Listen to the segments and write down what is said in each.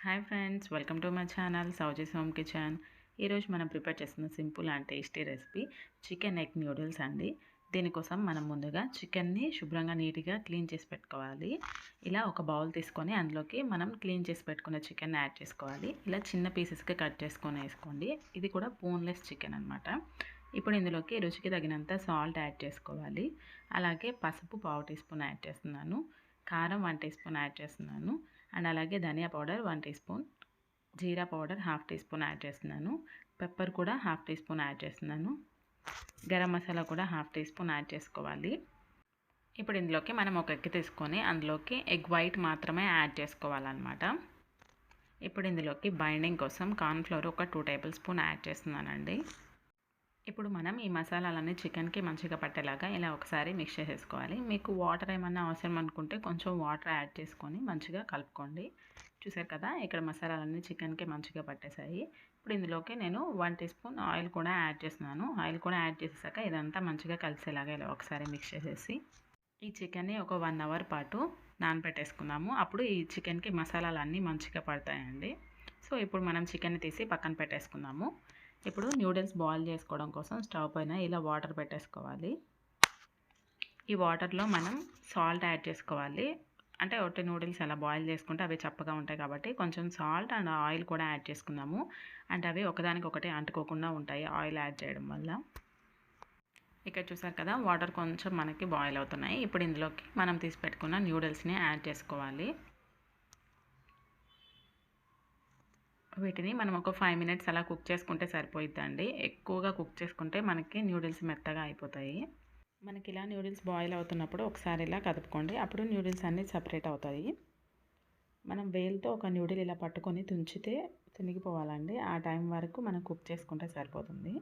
Hi friends, welcome to my channel Sowji's home kitchen. ఈరోజు మనం prepare చేస్తున్న simple and tasty recipe chicken egg noodles అండి. దీనికోసం మనం ముందుగా చికెన్ని శుభ్రంగా నీట్గా క్లీన్ చేసి పెట్టుకోవాలి. ఇలా ఒక బౌల్ తీసుకొని అందులోకి మనం క్లీన్ చేసి పెట్టుకున్న చికెన్ యాడ్ చేసుకోవాలి. ఇలా చిన్న పీసెస్గా కట్ చేసుకొని వేసుకోండి. ఇది కూడా బోన్లెస్ చికెన్ అనమాట. ఇప్పుడు ఇందులోకి రుచికి తగినంత సాల్ట్ యాడ్ చేసుకోవాలి. అలాగే పసుపు 1/2 టీ స్పూన్ యాడ్ చేస్తున్నాను. కారం 1 టీ స్పూన్ యాడ్ చేస్తున్నాను. అండ్ అలాగే ధనియా పౌడర్ 1 టీ స్పూన్, జీరా పౌడర్ 1/2 టీ స్పూన్ యాడ్ చేస్తున్నాను. పెప్పర్ కూడా 1/2 టీ స్పూన్ యాడ్ చేస్తున్నాను. గరం మసాలా కూడా 1/2 టీ స్పూన్ యాడ్ చేసుకోవాలి. ఇప్పుడు ఇందులోకి మనం ఒక ఎగ్ తీసుకొని అందులోకి ఎగ్ వైట్ మాత్రమే యాడ్ చేసుకోవాలన్నమాట. ఇప్పుడు ఇందులోకి బైండింగ్ కోసం కార్న్ఫ్లోర్ ఒక 2 టేబుల్ స్పూన్ యాడ్ చేస్తున్నానండి. ఇప్పుడు మనం ఈ మసాలాలన్నీ చికెన్కి మంచిగా పట్టేలాగా ఇలా ఒకసారి మిక్స్ చేసేసుకోవాలి. మీకు వాటర్ ఏమన్నా అవసరం అనుకుంటే కొంచెం వాటర్ యాడ్ చేసుకొని మంచిగా కలుపుకోండి. చూసారు కదా, ఇక్కడ మసాలాలన్నీ చికెన్కి మంచిగా పట్టేశాయి. ఇప్పుడు ఇందులోకి నేను 1 టీ స్పూన్ ఆయిల్ కూడా యాడ్ చేస్తున్నాను. ఆయిల్ కూడా యాడ్ చేసాక ఇదంతా మంచిగా కలిసేలాగా ఇలా ఒకసారి మిక్స్ చేసేసి ఈ చికెన్ని ఒక 1 అవర్ పాటు నానబెట్టేసుకున్నాము. అప్పుడు ఈ చికెన్కి మసాలాలన్నీ మంచిగా పడతాయండి. సో ఇప్పుడు మనం చికెన్ని తీసి పక్కన పెట్టేసుకుందాము. ఇప్పుడు న్యూడిల్స్ బాయిల్ చేసుకోవడం కోసం స్టవ్ పైన ఇలా వాటర్ పెట్టేసుకోవాలి. ఈ వాటర్లో మనం సాల్ట్ యాడ్ చేసుకోవాలి. అంటే ఒట్టి నూడిల్స్ అలా బాయిల్ చేసుకుంటే అవి చప్పగా ఉంటాయి కాబట్టి కొంచెం సాల్ట్ అండ్ ఆయిల్ కూడా యాడ్ చేసుకుందాము. అంటే అవి ఒకదానికొకటి అంటుకోకుండా ఉంటాయి ఆయిల్ యాడ్ చేయడం వల్ల. ఇక్కడ చూసారు కదా, వాటర్ కొంచెం మనకి బాయిల్ అవుతున్నాయి. ఇప్పుడు ఇందులోకి మనం తీసి పెట్టుకున్న న్యూడిల్స్ని యాడ్ చేసుకోవాలి. వీటిని మనం ఒక 5 మినిట్స్ అలా కుక్ చేసుకుంటే సరిపోయిద్దండి. ఎక్కువగా కుక్ చేసుకుంటే మనకి న్యూడిల్స్ మెత్తగా అయిపోతాయి. మనకి ఇలా న్యూడిల్స్ బాయిల్ అవుతున్నప్పుడు ఒకసారి ఇలా కదుపుకోండి. అప్పుడు న్యూడిల్స్ అన్నీ సపరేట్ అవుతాయి. మనం వేలుతో ఒక న్యూడిల్ ఇలా పట్టుకొని తుంచితే తునిగిపోవాలండి. ఆ టైం వరకు మనం కుక్ చేసుకుంటే సరిపోతుంది.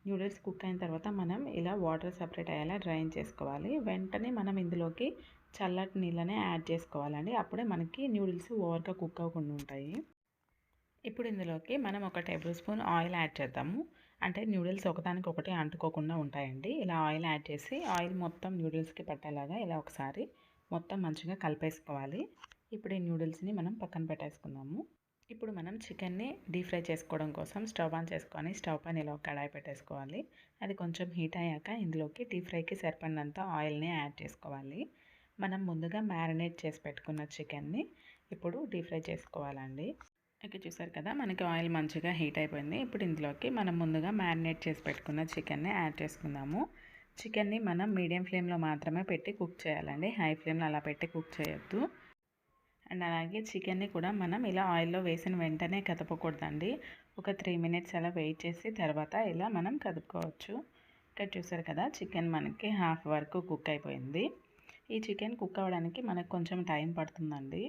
న్యూడిల్స్ కుక్ అయిన తర్వాత మనం ఇలా వాటర్ సపరేట్ అయ్యేలా డ్రైన్ చేసుకోవాలి. వెంటనే మనం ఇందులోకి చల్లటి నీళ్ళనే యాడ్ చేసుకోవాలండి. అప్పుడే మనకి న్యూడిల్స్ ఓవర్గా కుక్ అవ్వకుండా ఉంటాయి. ఇప్పుడు ఇందులోకి మనం ఒక టేబుల్ స్పూన్ ఆయిల్ యాడ్ చేద్దాము. అంటే న్యూడిల్స్ ఒకదానికొకటి అంటుకోకుండా ఉంటాయండి. ఇలా ఆయిల్ యాడ్ చేసి ఆయిల్ మొత్తం న్యూడిల్స్కి పట్టేలాగా ఇలా ఒకసారి మొత్తం మంచిగా కలిపేసుకోవాలి. ఇప్పుడు ఈ న్యూడిల్స్ని మనం పక్కన పెట్టేసుకుందాము. ఇప్పుడు మనం చికెన్ని డీప్ ఫ్రై చేసుకోవడం కోసం స్టవ్ ఆన్ చేసుకొని స్టవ్ పైన ఇలా కడాయి పెట్టేసుకోవాలి. అది కొంచెం హీట్ అయ్యాక ఇందులోకి డీప్ ఫ్రైకి సరిపడినంత ఆయిల్ని యాడ్ చేసుకోవాలి. మనం ముందుగా మ్యారినేట్ చేసి పెట్టుకున్న చికెన్ని ఇప్పుడు డీప్ ఫ్రై చేసుకోవాలండి. ఇక్కడ చూసారు కదా, మనకి ఆయిల్ మంచిగా హీట్ అయిపోయింది. ఇప్పుడు ఇందులోకి మనం ముందుగా మ్యారినేట్ చేసి పెట్టుకున్న చికెన్ని యాడ్ చేసుకుందాము. చికెన్ని మనం మీడియం ఫ్లేమ్లో మాత్రమే పెట్టి కుక్ చేయాలండి. హై ఫ్లేమ్లో అలా పెట్టి కుక్ చేయొద్దు. అండ్ అలాగే చికెన్ని కూడా మనం ఇలా ఆయిల్లో వేసిన వెంటనే కదపకూడదండి. ఒక 3 మినిట్స్ అలా వెయిట్ చేసి తర్వాత ఇలా మనం కదుపుకోవచ్చు. ఇక్కడ చూసారు కదా, చికెన్ మనకి హాఫ్ వరకు కుక్ అయిపోయింది. ఈ చికెన్ కుక్ అవ్వడానికి మనకు కొంచెం టైం పడుతుందండి.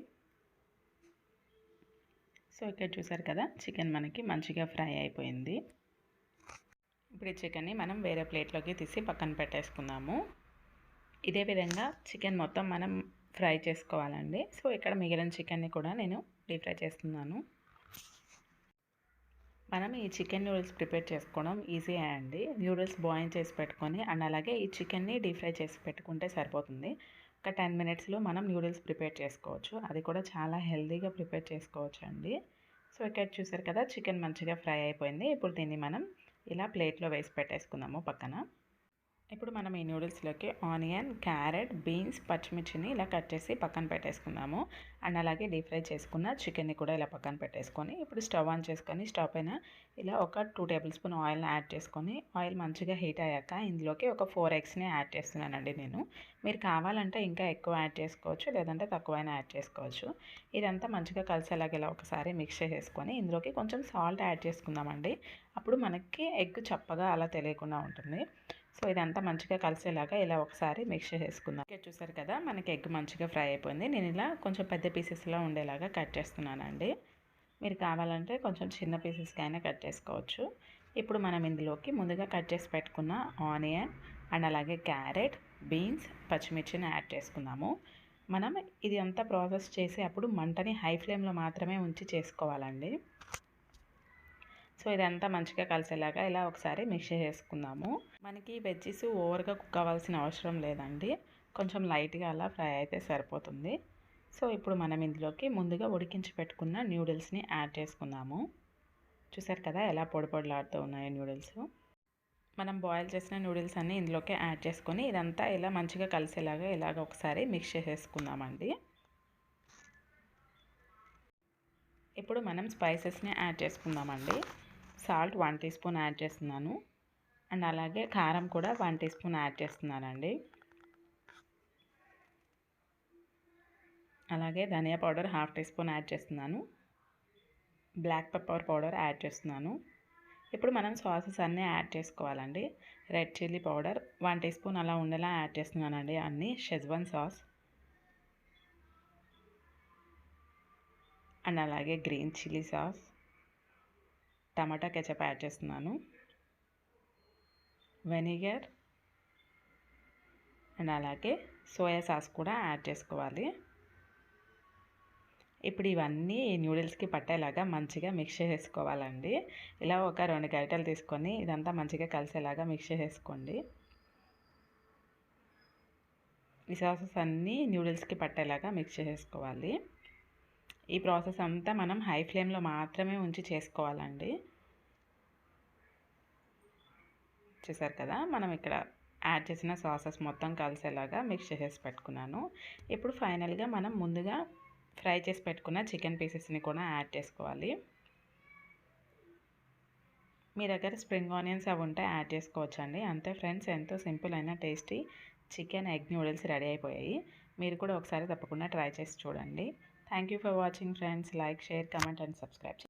సో ఇక్కడ చూసారు కదా, చికెన్ మనకి మంచిగా ఫ్రై అయిపోయింది. ఇప్పుడు ఈ చికెన్ని మనం వేరే ప్లేట్లోకి తీసి పక్కన పెట్టేసుకుందాము. ఇదే విధంగా చికెన్ మొత్తం మనం ఫ్రై చేసుకోవాలండి. సో ఇక్కడ మిగిలిన చికెన్ని కూడా నేను డీప్ ఫ్రై చేస్తున్నాను. మనం ఈ చికెన్ న్యూడిల్స్ ప్రిపేర్ చేసుకోవడం ఈజీ అండి. న్యూడిల్స్ బాయిల్ చేసి పెట్టుకొని అండ్ అలాగే ఈ చికెన్ని డీప్ ఫ్రై చేసి పెట్టుకుంటే సరిపోతుంది. ఒక 10 మినిట్స్లో మనం న్యూడిల్స్ ప్రిపేర్ చేసుకోవచ్చు. అది కూడా చాలా హెల్తీగా ప్రిపేర్ చేసుకోవచ్చు అండి. సో ఇక్కడ చూసారు కదా, చికెన్ మంచిగా ఫ్రై అయిపోయింది. ఇప్పుడు దీన్ని మనం ఇలా ప్లేట్లో వేసి పెట్టేసుకుందాము పక్కన. ఇప్పుడు మనం ఈ న్యూడిల్స్లోకి ఆనియన్, క్యారెట్, బీన్స్, పచ్చిమిర్చిని ఇలా కట్ చేసి పక్కన పెట్టేసుకుందాము. అండ్ అలాగే డీప్ ఫ్రై చేసుకున్న చికెన్ని కూడా ఇలా పక్కన పెట్టేసుకొని ఇప్పుడు స్టవ్ ఆన్ చేసుకొని స్టవ్ పైన ఇలా ఒక 2 టేబుల్ స్పూన్ ఆయిల్ని యాడ్ చేసుకొని ఆయిల్ మంచిగా హీట్ అయ్యాక ఇందులోకి ఒక 4 ఎగ్స్ని యాడ్ చేస్తున్నానండి నేను. మీరు కావాలంటే ఇంకా ఎక్కువ యాడ్ చేసుకోవచ్చు, లేదంటే తక్కువైనా యాడ్ చేసుకోవచ్చు. ఇదంతా మంచిగా కలిసేలాగా ఇలా ఒకసారి మిక్స్ చేసేసుకొని ఇందులోకి కొంచెం సాల్ట్ యాడ్ చేసుకుందామండి. అప్పుడు మనకి ఎగ్ చప్పగా అలా తెలియకుండా ఉంటుంది. సో ఇదంతా మంచిగా కలిసేలాగా ఇలా ఒకసారి మిక్స్ చేసుకుందాం. ఇక్కడ చూసారు కదా, మనకి ఎగ్ మంచిగా ఫ్రై అయిపోయింది. నేను ఇలా కొంచెం పెద్ద పీసెస్లో ఉండేలాగా కట్ చేస్తున్నానండి. మీరు కావాలంటే కొంచెం చిన్న పీసెస్గా అయినా కట్ చేసుకోవచ్చు. ఇప్పుడు మనం ఇందులోకి ముందుగా కట్ చేసి పెట్టుకున్న ఆనియన్ అండ్ అలాగే క్యారెట్, బీన్స్, పచ్చిమిర్చిని యాడ్ చేసుకుందాము. మనం ఇది అంతా ప్రాసెస్ చేసి అప్పుడు మంటని హై ఫ్లేమ్లో మాత్రమే ఉంచి చేసుకోవాలండి. సో ఇదంతా మంచిగా కలిసేలాగా ఇలా ఒకసారి మిక్స్ చేసుకుందాము. మనకి వెజ్జెస్ ఓవర్గా కుక్ అవ్వాల్సిన అవసరం లేదండి. కొంచెం లైట్గా అలా ఫ్రై అయితే సరిపోతుంది. సో ఇప్పుడు మనం ఇందులోకి ముందుగా ఉడికించి పెట్టుకున్న న్యూడిల్స్ని యాడ్ చేసుకుందాము. చూసారు కదా ఎలా పొడి పొడిలాడుతూ ఉన్నాయో న్యూడిల్స్. మనం బాయిల్ చేసిన న్యూడిల్స్ అన్నీ ఇందులోకి యాడ్ చేసుకొని ఇదంతా ఇలా మంచిగా కలిసేలాగా ఇలాగ ఒకసారి మిక్స్ చేసేసుకుందామండి. ఇప్పుడు మనం స్పైసెస్ని యాడ్ చేసుకుందామండి. సాల్ట్ 1 టీ స్పూన్ యాడ్ చేస్తున్నాను. అండ్ అలాగే కారం కూడా 1 టీ స్పూన్ యాడ్ చేస్తున్నానండి. అలాగే ధనియా పౌడర్ 1/2 టీ స్పూన్ యాడ్ చేస్తున్నాను. బ్లాక్ పెప్పర్ పౌడర్ యాడ్ చేస్తున్నాను. ఇప్పుడు మనం సాసెస్ అన్నీ యాడ్ చేసుకోవాలండి. Red chilli powder 1 tea spoon అలా ఉండేలా యాడ్ చేస్తున్నానండి. అన్నీ షెజ్వాన్ సాస్ అండ్ అలాగే green chilli sauce, tomato ketchup add చేస్తున్నాను, వెనిగర్ అండ్ అలాగే సోయా సాస్ కూడా యాడ్ చేసుకోవాలి. ఇప్పుడు ఇవన్నీ న్యూడిల్స్కి పట్టేలాగా మంచిగా మిక్స్ చేసేసుకోవాలండి. ఇలా ఒక 2 గరిటెలు తీసుకొని ఇదంతా మంచిగా కలిసేలాగా మిక్స్ చేసేసుకోండి. ఈ సాసెస్ అన్నీ న్యూడిల్స్కి పట్టేలాగా మిక్స్ చేసేసుకోవాలి. ఈ ప్రాసెస్ అంతా మనం హై ఫ్లేమ్లో మాత్రమే ఉంచి చేసుకోవాలండి. చూసారు కదా, మనం ఇక్కడ యాడ్ చేసిన సాసెస్ మొత్తం కలిసేలాగా మిక్స్ చేసేసి పెట్టుకున్నాను. ఇప్పుడు ఫైనల్గా మనం ముందుగా ఫ్రై చేసి పెట్టుకున్న చికెన్ పీసెస్ని కూడా యాడ్ చేసుకోవాలి. మీ దగ్గర స్ప్రింగ్ ఆనియన్స్ అవి ఉంటే యాడ్ చేసుకోవచ్చండి. అంతే ఫ్రెండ్స్, ఎంతో సింపుల్ అయిన tasty chicken egg noodles ready అయిపోయాయి. మీరు కూడా ఒకసారి తప్పకుండా ట్రై చేసి చూడండి. Thank you for watching friends. Like, share, comment and subscribe.